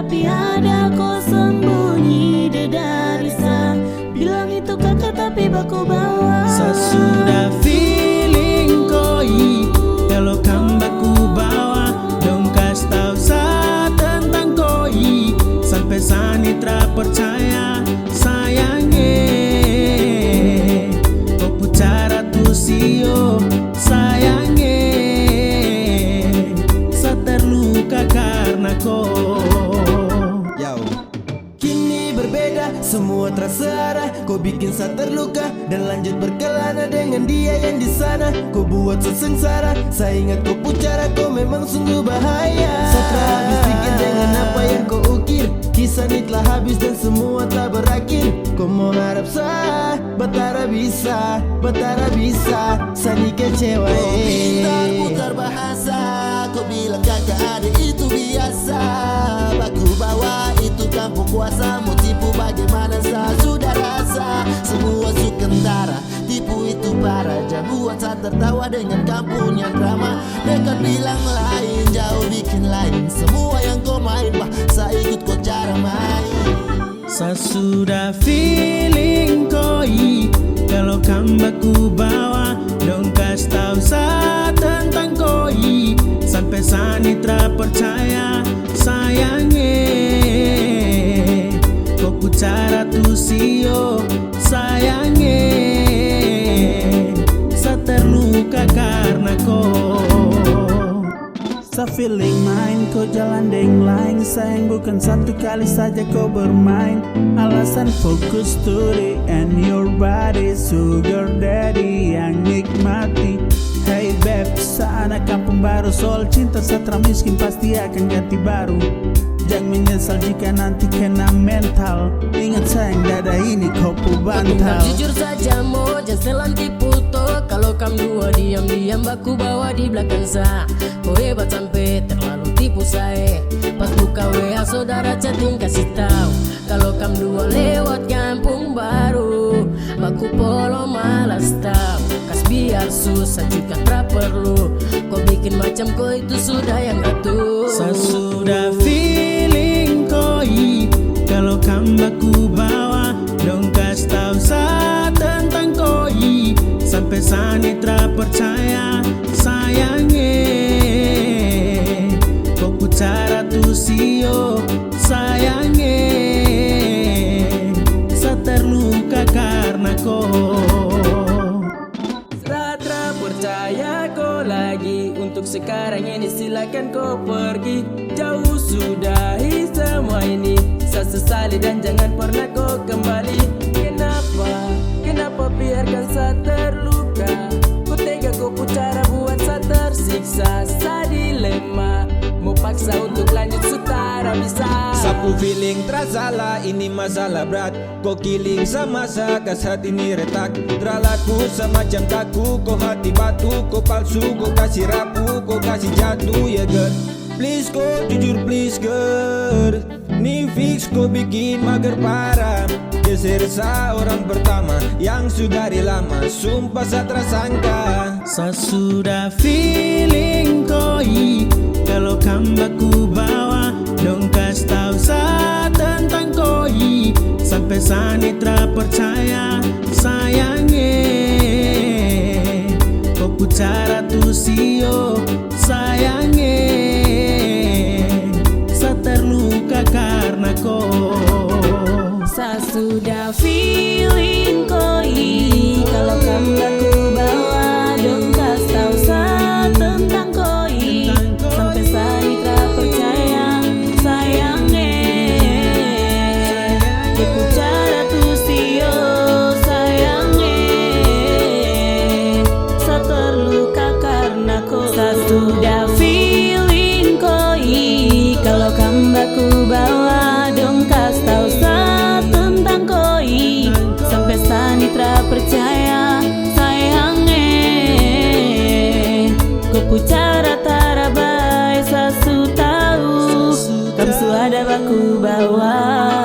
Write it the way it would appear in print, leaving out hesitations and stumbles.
tapi ada kau sembunyi di dari sa. Bilang itu kakak tapi baku bawa. Sa sudah feeling koi, kalau kam baku bawa. Dong kas tau sa tentang koi, sampai sa nitra percaya sayangnya. Kau pucara tu sio sayangnya, sa terluka karena kau. Kini berbeda, semua terasa arah. Kau bikin saya terluka dan lanjut berkelana dengan dia yang di sana. Kau buat saya sengsara, saya ingat kau pucara, kau memang sungguh bahaya. Saya telah habis pikir dengan apa yang kau ukir. Kisah ini telah habis dan semua telah berakhir. Kau mau harap saya, batara bisa, saya ni kecewa. Kau pintar-putar bahasa, kau bilang kakak adik itu biasa. Baku bawa itu kampung kuasa, mau tipu bagaimana saya sudah rasa. Semua sukentara, tipu itu parah. Jangan buat saya tertawa dengan kampung yang drama. Dekat bilang lain, jauh bikin lain. Semua yang kau main, bah saya ikut kau cara main. Sa sudah feeling koi, kalau kam baku bawa. Dong kas tau sa tentang koi, sampai sa nitra percaya sayangnya. Kau pucara tu sio sayangnya, sa terluka karena kau. Sa feeling main, kau jalan deng lain. Sayang bukan satu kali saja kau bermain. Alasan fokus studi and your body, sugar daddy yang nikmati. Hey babe, sa anak kampung baru, soal cinta satra miskin pasti akan ganti baru. Jangan menyesal jika nanti kena mental. Ingat sayang, dada ini kau pu bantal. Jujur saja mo, jangan selan tipu to. Kalau kam dua diam-diam baku bawa di belakang sa. Kau hebat sampai terlalu tipu saya. Pas buka WA saudara chatting kasih tahu. Kalau kam dua lewat kampung baru, baku polo malas tahu. Kas biar susah juga tak perlu. Kau bikin macam kau itu sudah yang atur. Sa sudah feeling koi, kalau kam baku bawa. Dong kas tau sa tentang koi, sampai sa nitra percaya sayangnya. Kau pucara tu sio sayangnya, sa terluka karena kau. Satra percaya kau lagi, untuk sekarang ini silakan kau pergi. Jauh sudahi semua ini, saya sesali dan jangan pernah kau kembali. Kenapa biarkan saya terluka? Kau tega kau pucara buat saya tersiksa. Saya dilema, mau paksa untuk lanjut setara bisa. Sapu feeling terasa lah, ini masalah berat. Kau killing sama saya, kas hati ini retak. Terlaku semacam kaku, kau hati batu. Kau palsu, kau kasih rapuh, kau kasih jatuh ya girl. Please kau jujur please girl. Ni fix kau bikin mager parah. Geser sa orang pertama yang sudah dari lama. Sumpah saya tersangka. Sa sudah feeling koi, kalau kam baku bawa. Dong kas tau sa tentang koi, sampai sa nitra percaya sayangnya. Kau pucara tu sio sayangnya, sa terluka karena kau. Sa sudah feeling koi, kalau kamu baku bawa. Dong kas tau sa tentang koi, sampai sa nitra percaya sayangnya. Dia pucara tu sio sayangnya, sa terluka karena kau. Sa sudah feeling koi, kalau kamu baku bawa. Dong kas tau sa tentang koi, sampai sa nitra percaya sayangnya. Kau pucara tarabai, sa su tahu kam su ada baku bawa.